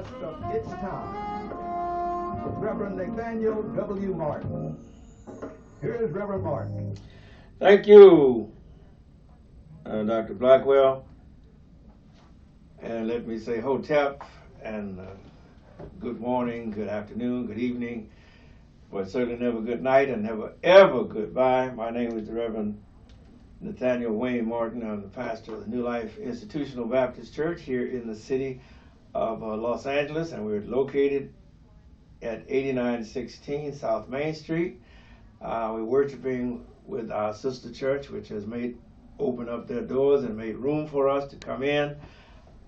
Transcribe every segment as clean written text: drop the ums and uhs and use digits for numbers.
broadcast of It's Time with Reverend Nathaniel W. Martin. Here is Reverend Martin. Thank you, Dr. Blackwell. And let me say hotep and good morning, good afternoon, good evening, but certainly never good night and never ever goodbye. My name is the Reverend Nathaniel Wayne Martin. I'm the pastor of the New Life Institutional Baptist Church here in the city of Los Angeles, and we're located at 8916 South Main Street. We're worshiping with our sister church, which has opened up their doors and made room for us to come in.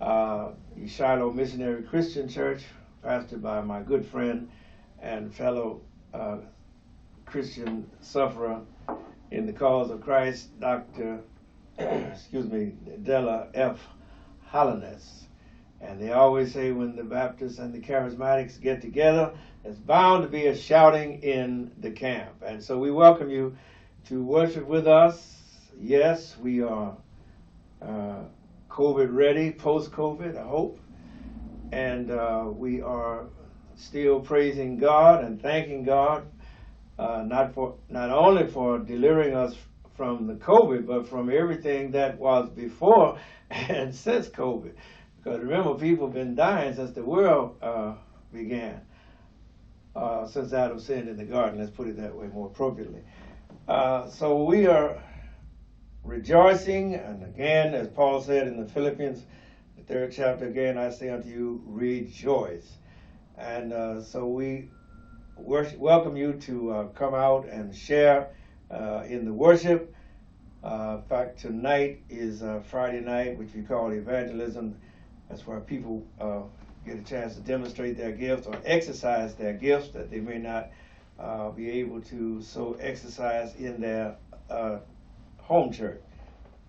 The Shiloh Missionary Christian Church, pastored by my good friend and fellow Christian sufferer in the cause of Christ, Dr. Della F. Hollines. And they always say when the Baptists and the Charismatics get together, there's bound to be a shouting in the camp. And so we welcome you to worship with us. Yes, we are COVID ready, post-COVID, I hope. And we are still praising God and thanking God, not only for delivering us from the COVID, but from everything that was before and since COVID. Because remember, people have been dying since the world began, since Adam sinned in the garden, let's put it that way more appropriately. So we are rejoicing, and again, as Paul said in the Philippians, the 3rd chapter, again, I say unto you, rejoice. And so we welcome you to come out and share in the worship. In fact, tonight is Friday night, which we call evangelism. That's where people get a chance to demonstrate their gifts or exercise their gifts that they may not be able to so exercise in their home church.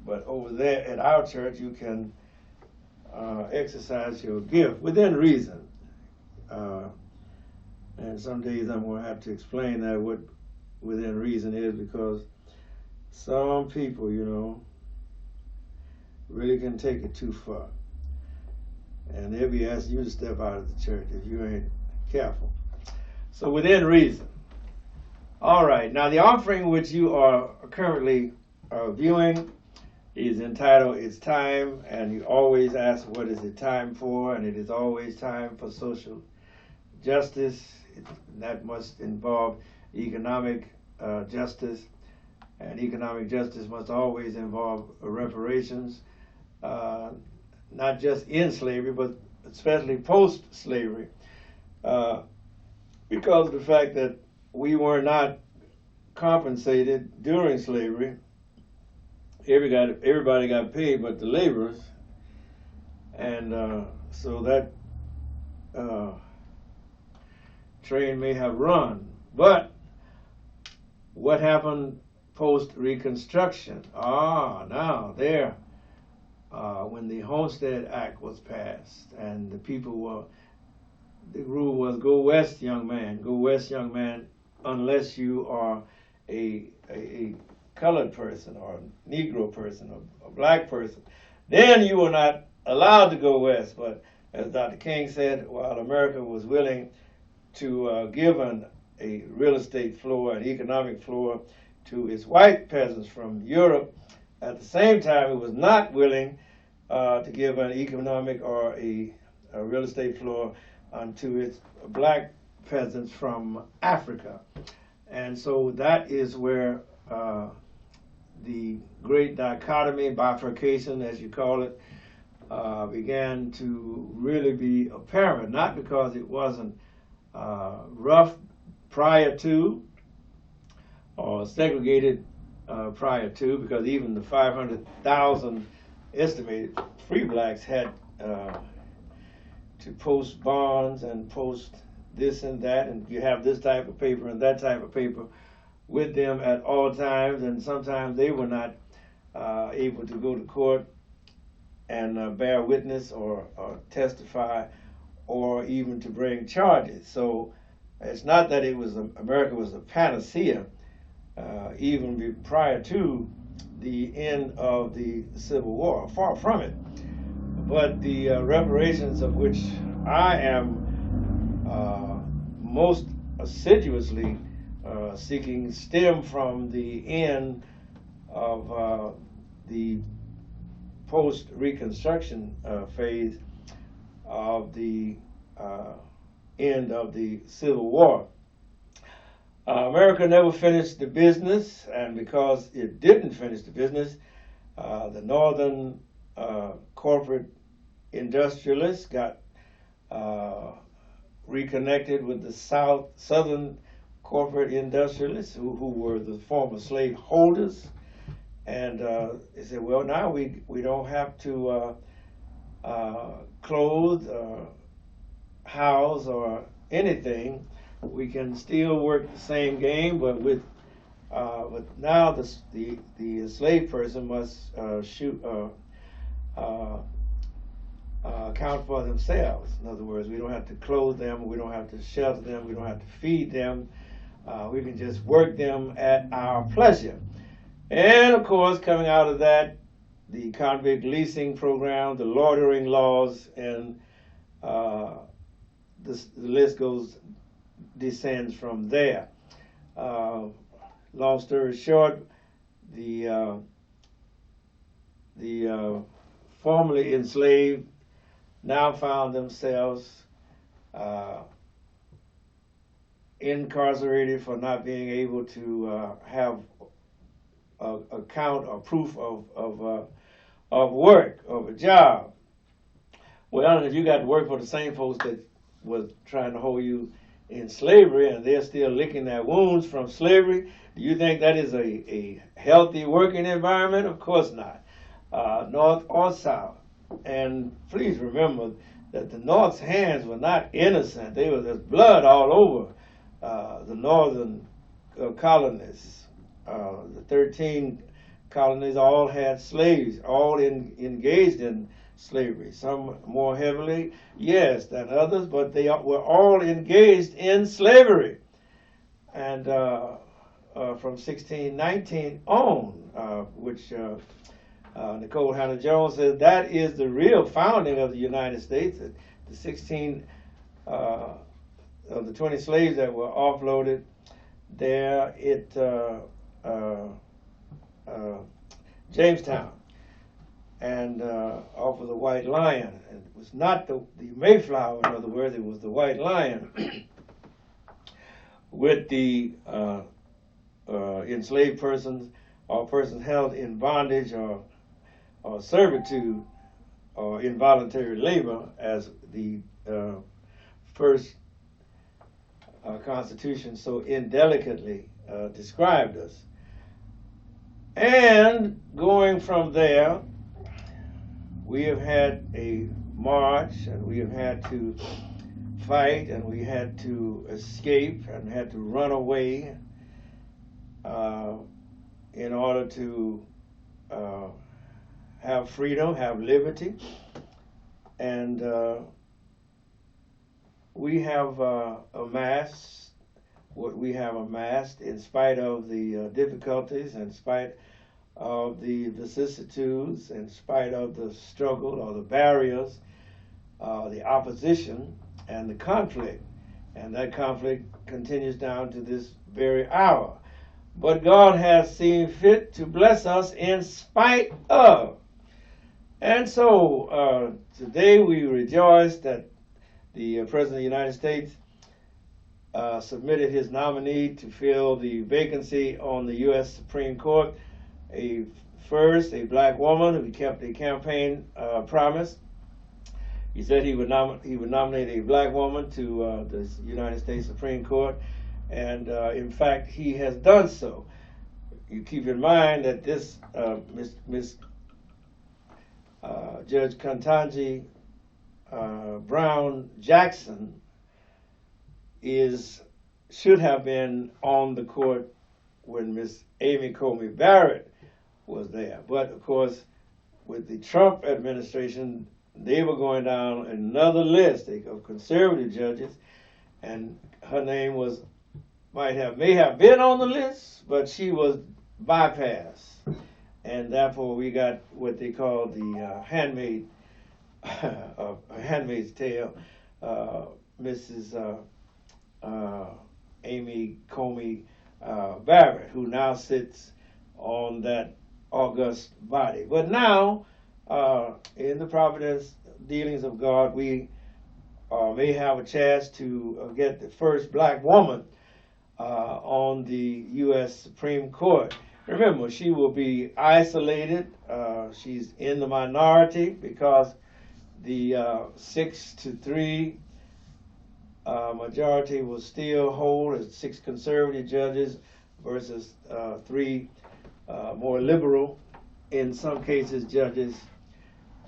But over there at our church, you can exercise your gift within reason. And some days I'm going to have to explain that what within reason is, because some people, really can take it too far. And they'll be asking you to step out of the church if you ain't careful. So within reason. All right. Now the offering which you are currently viewing is entitled It's Time, and you always ask what is it time for, and it is always time for social justice. That must involve economic justice, and economic justice must always involve reparations. Not just in slavery, but especially post-slavery, because of the fact that we were not compensated during slavery. Everybody got paid but the laborers, and so that train may have run. But what happened post-Reconstruction? Now there. When the Homestead Act was passed, and the rule was go west, young man, unless you are a colored person or a Negro person or a black person, then you were not allowed to go west. But as Dr. King said, while America was willing to give a real estate floor, an economic floor to its white peasants from Europe, at the same time it was not willing to give an economic or a real estate floor to its black peasants from Africa. And so that is where the great dichotomy, bifurcation as you call it, began to really be apparent, not because it wasn't rough prior to or segregated prior to, because even the 500,000 estimated free blacks had to post bonds and post this and that, and you have this type of paper and that type of paper with them at all times, and sometimes they were not able to go to court and bear witness or testify or even to bring charges. So it's not that America was a panacea even prior to the end of the Civil War, far from it. But the reparations of which I am most assiduously seeking stem from the end of the post-Reconstruction phase of the end of the Civil War. America never finished the business, and because it didn't finish the business, the northern corporate industrialists got reconnected with the southern corporate industrialists who were the former slave holders, and they said, well, now we don't have to clothe, house, or anything. We can still work the same game, but now the slave person must account for themselves. In other words, we don't have to clothe them, we don't have to shelter them, we don't have to feed them. We can just work them at our pleasure. And of course, coming out of that, the convict leasing program, the loitering laws, and the list descends from there. Long story short, the formerly enslaved now found themselves incarcerated for not being able to have a count or proof of work, of a job. Well, if you got to work for the same folks that was trying to hold you in slavery, and they're still licking their wounds from slavery, do you think that is a healthy working environment? Of course not, North or South. And please remember that the North's hands were not innocent. There's blood all over the northern colonies. The 13 colonies all had slaves, all engaged in slavery. Some more heavily, yes, than others, but they were all engaged in slavery. And from 1619 on, which Nicole Hannah-Jones said that is the real founding of the United States. The 16 of the 20 slaves that were offloaded there Jamestown, and off of the White Lion. And it was not the Mayflower, in other words, it was the White Lion with the enslaved persons or persons held in bondage or servitude or involuntary labor, as the first Constitution so indelicately described us. And going from there, we have had a march, and we have had to fight, and we had to escape, and had to run away in order to have freedom, have liberty. And we have amassed what we have amassed in spite of the difficulties, in spite of the vicissitudes, in spite of the struggle or the barriers, the opposition and the conflict. And that conflict continues down to this very hour. But God has seen fit to bless us in spite of. And so today we rejoice that the President of the United States submitted his nominee to fill the vacancy on the U.S. Supreme Court, a black woman who kept a campaign promise. He said he would nominate a black woman to the United States Supreme Court, and in fact, he has done so. You keep in mind that this Miss Judge Ketanji Brown Jackson should have been on the court when Miss Amy Coney Barrett was there. But of course, with the Trump administration, they were going down another list of conservative judges, and her name may have been on the list, but she was bypassed, and therefore we got what they call the Handmaid's Tale Mrs. Amy Comey Barrett, who now sits on that august body. But now, in the providence dealings of God, we may have a chance to get the first black woman on the U.S. Supreme Court. Remember, she will be isolated. She's in the minority because the 6-3 majority will still hold as 6 conservative judges versus 3 more liberal, in some cases, judges.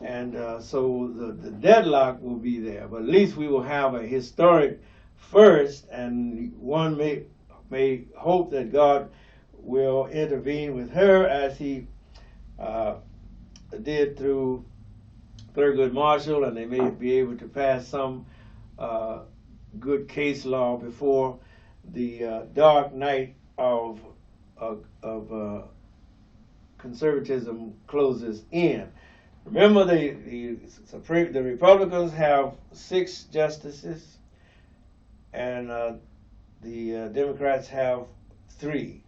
And so the deadlock will be there. But at least we will have a historic first, and one may hope that God will intervene with her as he did through Thurgood Marshall, and they may be able to pass some good case law before the dark night of conservatism closes in. Remember, the Republicans have 6 justices, and the Democrats have 3.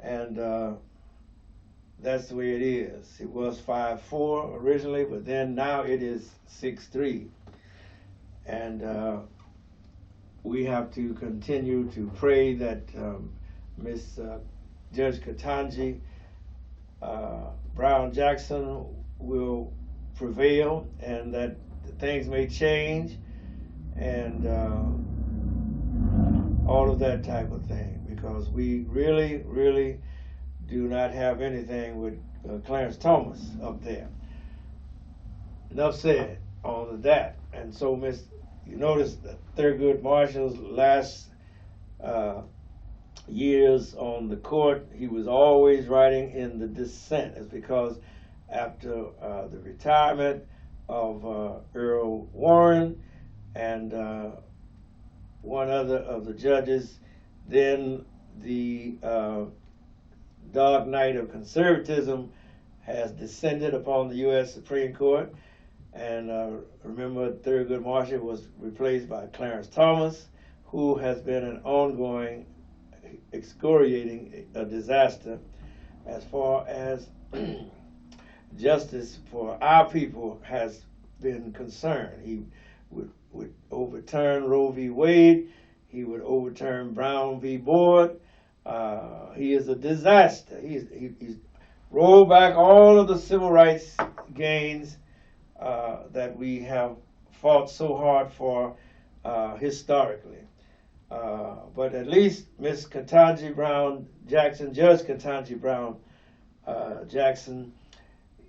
And that's the way it is. It was 5-4 originally, but then now it is 6-3. And we have to continue to pray that Miss Judge Ketanji Brown Jackson will prevail, and that things may change, and all of that type of thing, because we really, really do not have anything with Clarence Thomas up there. Enough said on that. And so, you notice that Thurgood Marshall's last years on the court, he was always writing in the dissent. It's because after the retirement of Earl Warren and one other of the judges, then the dark night of conservatism has descended upon the U.S. Supreme Court. And remember, Thurgood Marshall was replaced by Clarence Thomas, who has been an ongoing, excoriating disaster as far as justice for our people has been concerned. He would overturn Roe v. Wade. He would overturn Brown v. Board. He is a disaster. He's rolled back all of the civil rights gains that we have fought so hard for historically. But at least Miss Ketanji Brown Jackson, Judge Ketanji Brown Jackson,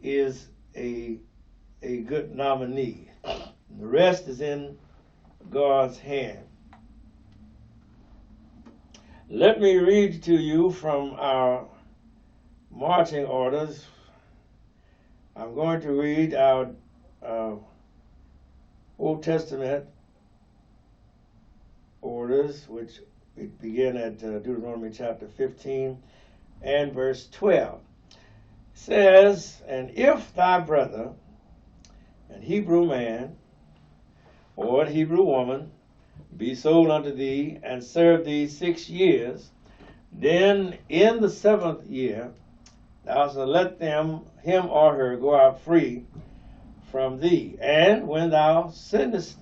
is a good nominee. The rest is in God's hand. Let me read to you from our marching orders. I'm going to read our Old Testament orders, which we begin at Deuteronomy chapter 15 and verse 12. It says, "And if thy brother, an Hebrew man or a Hebrew woman, be sold unto thee and serve thee 6 years, then in the 7th year thou shalt let him or her go out free from thee. And when thou sendest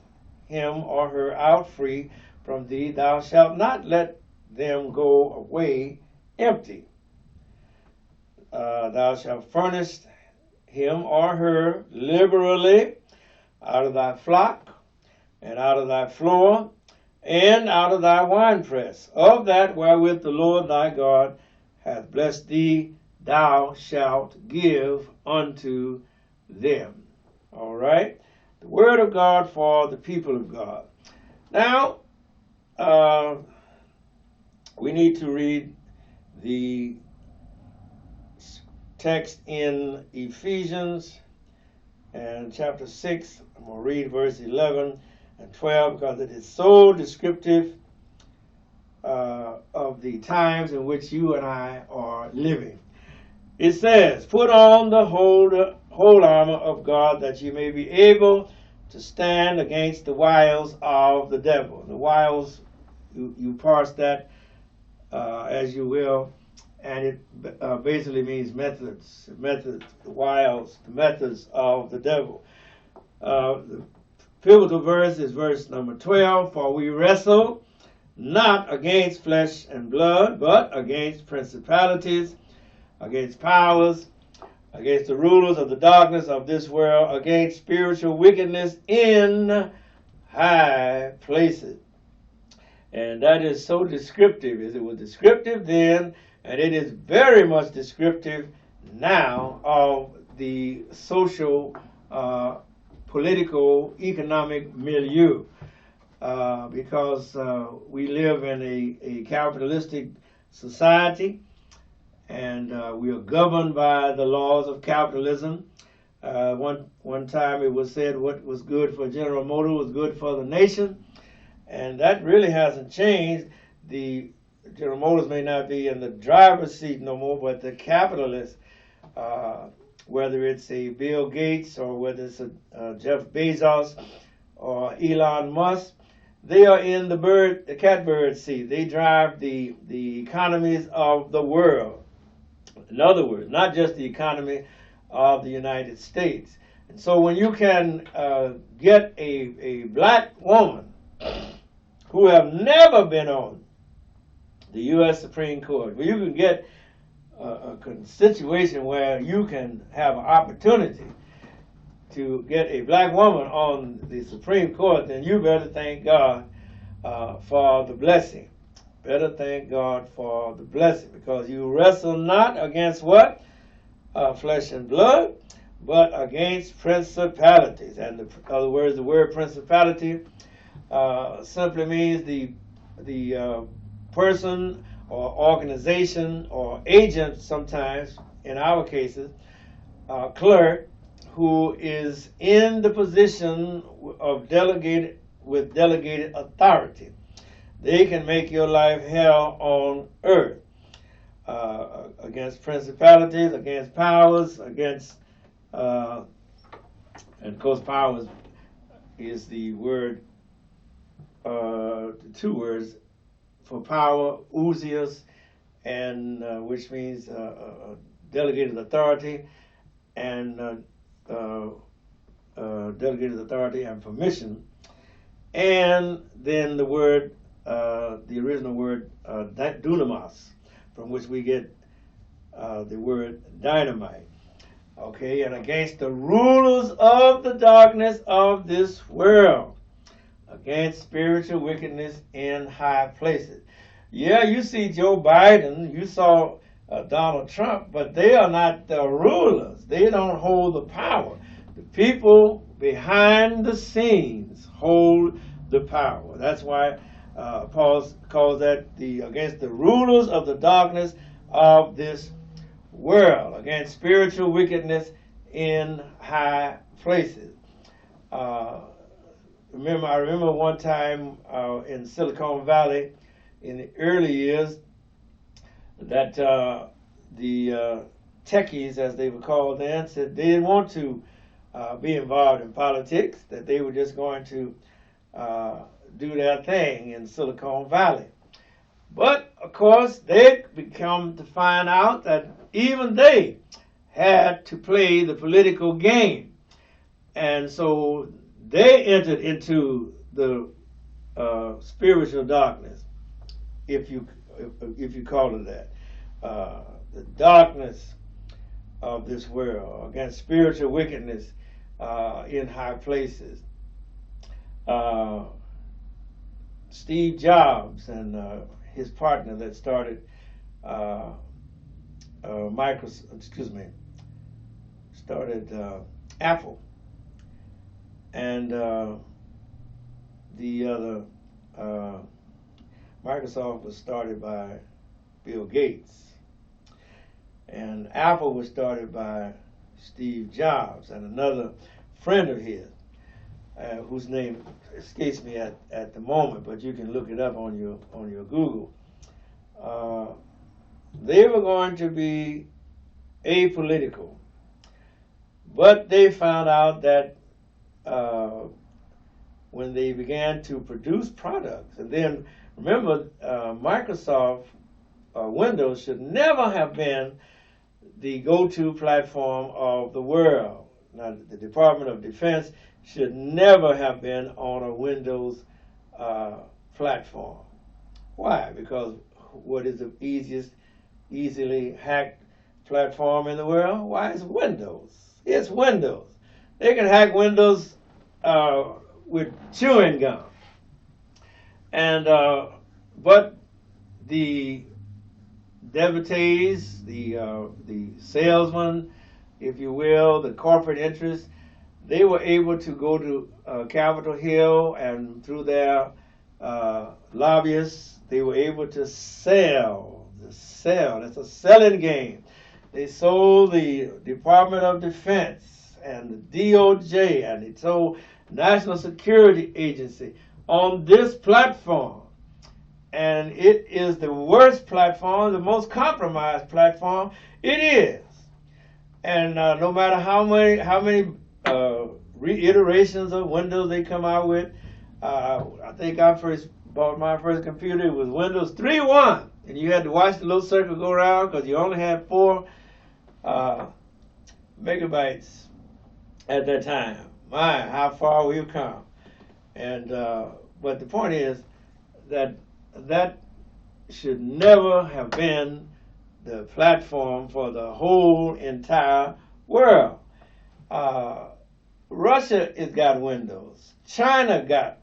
him or her out free from thee, thou shalt not let them go away empty. Thou shalt furnish him or her liberally out of thy flock and out of thy floor and out of thy winepress. Of that wherewith the Lord thy God hath blessed thee, thou shalt give unto them." All right? The word of God for the people of God. Now, we need to read the text in Ephesians and chapter 6. I'm going to read verse 11 and 12 because it is so descriptive of the times in which you and I are living. It says, "Put on the whole armor of God, that you may be able to stand against the wiles of the devil. The wiles, you parse that as you will, and it basically means methods, the wiles, the methods of the devil. The pivotal verse is verse number 12, for we wrestle not against flesh and blood, but against principalities, against powers, against the rulers of the darkness of this world, against spiritual wickedness in high places. And that is so descriptive. It was descriptive then, and it is very much descriptive now of the social, political, economic milieu. Because we live in a capitalistic society, and we are governed by the laws of capitalism. One time it was said what was good for General Motors was good for the nation, and that really hasn't changed. The General Motors may not be in the driver's seat no more, but the capitalists, whether it's a Bill Gates or whether it's a Jeff Bezos or Elon Musk, they are in the catbird seat. They drive the economies of the world. In other words, not just the economy of the United States. And so when you can get a black woman who have never been on the U.S. Supreme Court, where you can get a situation where you can have an opportunity to get a black woman on the Supreme Court, then you better thank God for the blessing. Better thank God for the blessing, because you wrestle not against what? Flesh and blood, but against principalities. And in other words, the word principality simply means the person or organization or agent, sometimes in our cases, clerk, who is in the position of delegated authority. They can make your life hell on earth. Against principalities, against powers, against, and of course powers is the word, two words for power, ousios, and which means delegated authority, and delegated authority and permission, and then the word, the original word dunamis, from which we get the word dynamite. Okay, and against the rulers of the darkness of this world, against spiritual wickedness in high places. Yeah, you see Joe Biden, you saw Donald Trump, but they are not the rulers. They don't hold the power. The people behind the scenes hold the power. That's why Paul calls that against the rulers of the darkness of this world, against spiritual wickedness in high places. I remember one time in Silicon Valley in the early years that the techies, as they were called then, said they didn't want to be involved in politics, that they were just going to do their thing in Silicon Valley. But, of course, they become to find out that even they had to play the political game. And so they entered into the spiritual darkness, if you call it that. The darkness of this world, against spiritual wickedness in high places. Steve Jobs and his partner that started Apple, and the other Microsoft was started by Bill Gates, and Apple was started by Steve Jobs and another friend of his, whose name escapes me at the moment, but you can look it up on your Google. They were going to be apolitical, but they found out that when they began to produce products. And then remember, Microsoft Windows should never have been the go-to platform of the world. Now, the Department of Defense should never have been on a Windows platform. Why? Because what is the easily hacked platform in the world? Why, it's Windows. It's Windows. They can hack Windows with chewing gum. And but the devotees, the salesmen, if you will, the corporate interests, they were able to go to Capitol Hill, and through their lobbyists, they were able to sell. That's a selling game. They sold the Department of Defense and the DOJ, and they sold National Security Agency on this platform. And it is the worst platform, the most compromised platform. It is. And no matter how many reiterations of Windows they come out with, I think I first bought my first computer, it was Windows 3.1, and you had to watch the little circle go around because you only had 4 megabytes at that time. My, how far we've come. And but the point is that should never have been the platform for the whole entire world. Russia has got Windows. China got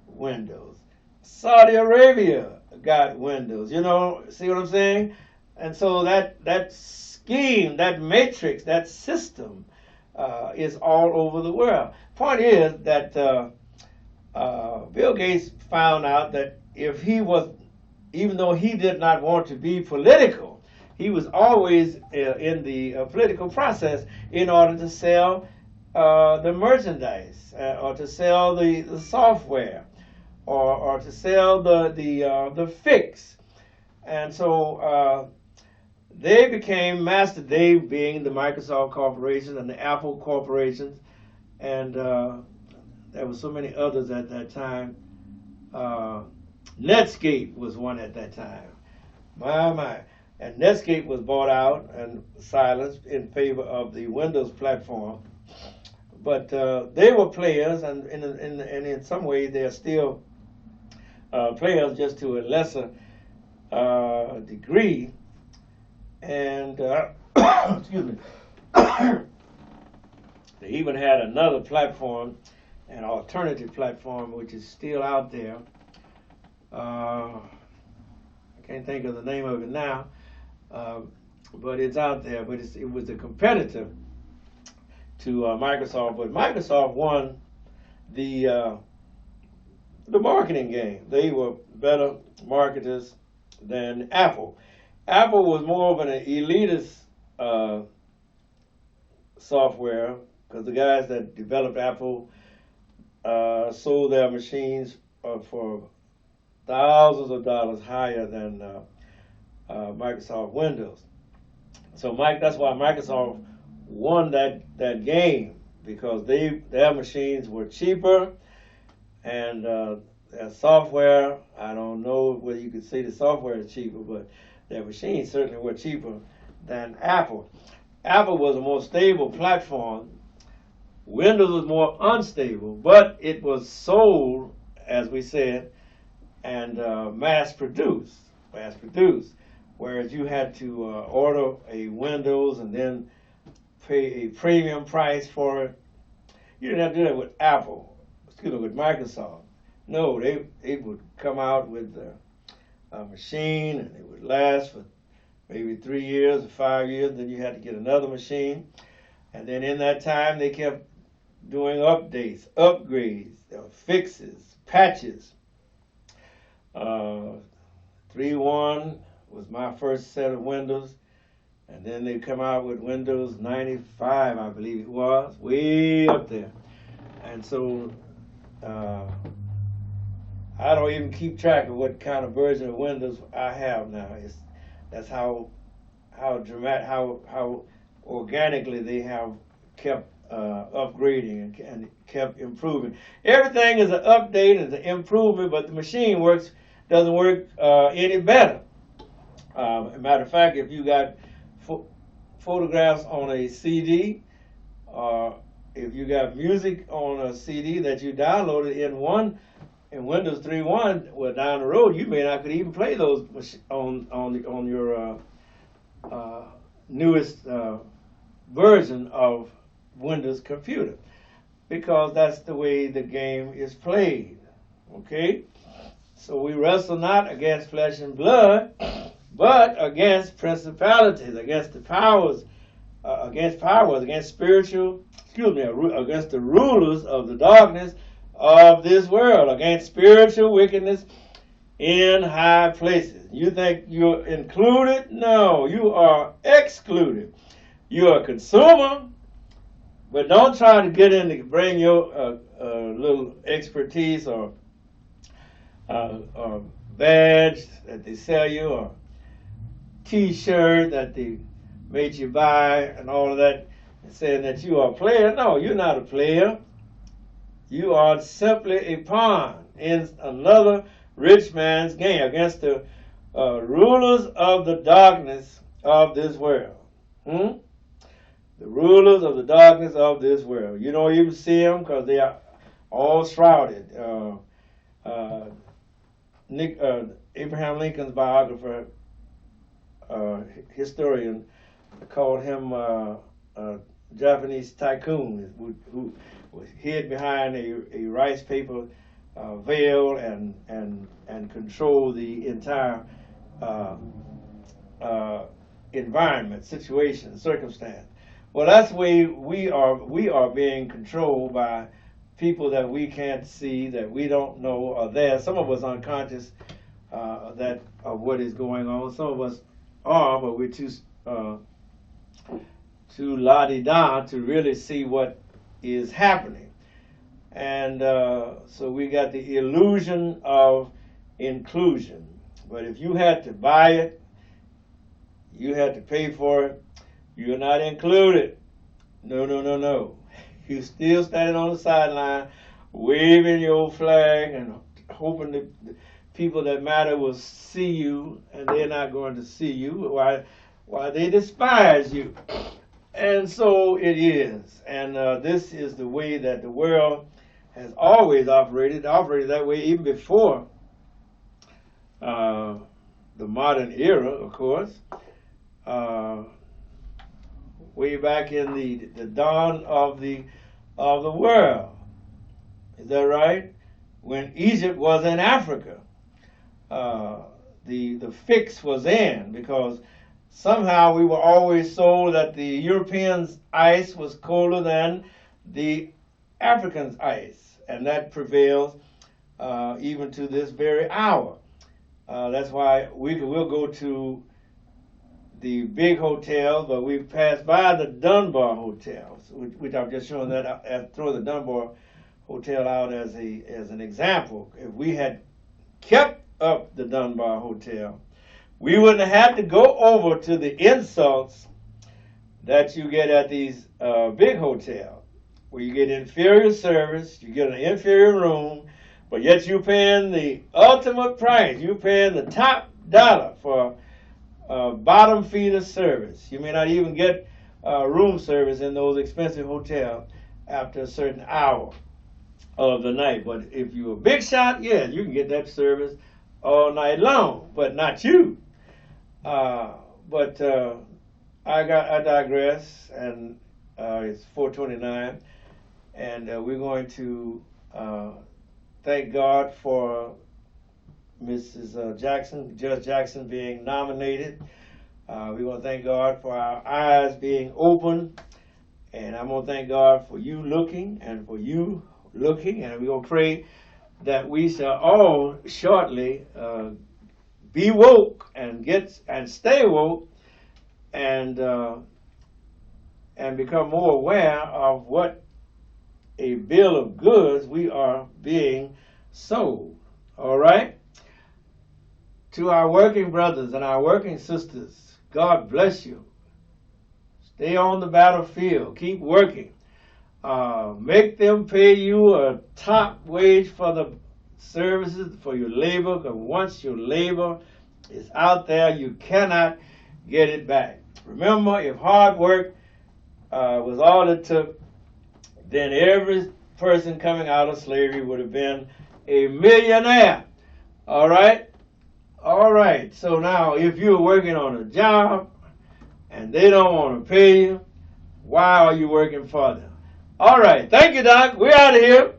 Windows. Saudi Arabia got Windows. You know, see what I'm saying? And so that scheme, that matrix, that system is all over the world. Point is that Bill Gates found out that if he was, even though he did not want to be political, he was always in the political process in order to sell the merchandise or to sell the software or to sell the fix. And so they became master, they being the Microsoft Corporation and the Apple Corporations, and there were so many others at that time. Netscape was one at that time. My. And Netscape was bought out and silenced in favor of the Windows platform. But they were players, and in some ways they are still players, just to a lesser degree. And excuse me. They even had another platform, an alternative platform, which is still out there. I can't think of the name of it now, but it's out there. But it was a competitor to Microsoft, but Microsoft won the marketing game. They were better marketers than Apple. Apple was more of an elitist software, because the guys that developed Apple sold their machines for thousands of dollars higher than Microsoft Windows. So that's why Microsoft won that game, because their machines were cheaper, and their software, I don't know whether you could say the software is cheaper, but their machines certainly were cheaper than Apple. Apple was a more stable platform. Windows was more unstable, but it was sold, as we said, and mass produced. Whereas you had to order a Windows and then pay a premium price for it. You didn't have to do that with with Microsoft. No, they would come out with a machine, and it would last for maybe 3 years or 5 years. Then you had to get another machine, and then in that time they kept doing updates, upgrades, fixes, patches. 3.1 was my first set of Windows, and then they come out with Windows 95, I believe it was, way up there. And so I don't even keep track of what kind of version of Windows I have now. That's how dramatic, how organically they have kept upgrading and kept improving. Everything is an update and an improvement, but the machine doesn't work any better. Matter of fact, if you got photographs on a CD, or if you got music on a CD that you downloaded in Windows 3.1, well, down the road you may not could even play those on your newest version of Windows computer, because that's the way the game is played. Okay, so we wrestle not against flesh and blood, but against principalities, against the powers, against spiritual, against the rulers of the darkness of this world, against spiritual wickedness in high places. You think you're included? No, you are excluded. You're a consumer, but don't try to get in to bring your little expertise or badge that they sell you, or T-shirt that they made you buy, and all of that, and saying that you are a player. No, you're not a player. You are simply a pawn in another rich man's game against the rulers of the darkness of this world. The rulers of the darkness of this world. You don't even see them because they are all shrouded. Abraham Lincoln's biographer, historian, called him a Japanese tycoon who was hid behind a rice paper veil and controlled the entire environment, situation, circumstance. Well, that's the way we are being controlled by people that we can't see, that we don't know are there. Some of us unconscious of what is going on. Some of us are, but we're too la-di-da to really see what is happening. And so we got the illusion of inclusion. But if you had to buy it, you had to pay for it, you're not included. No, no, no, no. You're still standing on the sideline, waving your flag and hoping that the people that matter will see you, and they're not going to see you. Why they despise you. And so it is. And this is the way that the world has always operated that way even before the modern era, of course. Way back in the dawn of the world. Is that right? When Egypt was in Africa, the fix was in, because somehow we were always told that the Europeans' ice was colder than the Africans' ice, and that prevails even to this very hour. That's why we'll go to the big hotels, but we've passed by the Dunbar hotels, which I've just shown that throw the Dunbar hotel out as an example. If we had kept up the Dunbar hotel, we wouldn't have had to go over to the insults that you get at these big hotels, where you get inferior service, you get an inferior room, but yet you're paying the ultimate price. You're paying the top dollar for bottom feeder service. You may not even get room service in those expensive hotels after a certain hour of the night. But if you're a big shot, yeah, you can get that service all night long, but not you. But I digress, and it's 4:29, and we're going to thank God for Mrs. Jackson, Judge Jackson, being nominated. We want to thank God for our eyes being open, and I'm going to thank God for you looking and for you looking, and we're going to pray that we shall all shortly be woke and stay woke and become more aware of what a bill of goods we are being sold. All right? To our working brothers and our working sisters, God bless you. Stay on the battlefield. Keep working. make them pay you a top wage for the services, for your labor, because once your labor is out there, you cannot get it back. Remember, if hard work was all it took, then every person coming out of slavery would have been a millionaire. All right? All right. So now, if you're working on a job and they don't want to pay you, why are you working for them? All right. Thank you, Doc. We're out of here.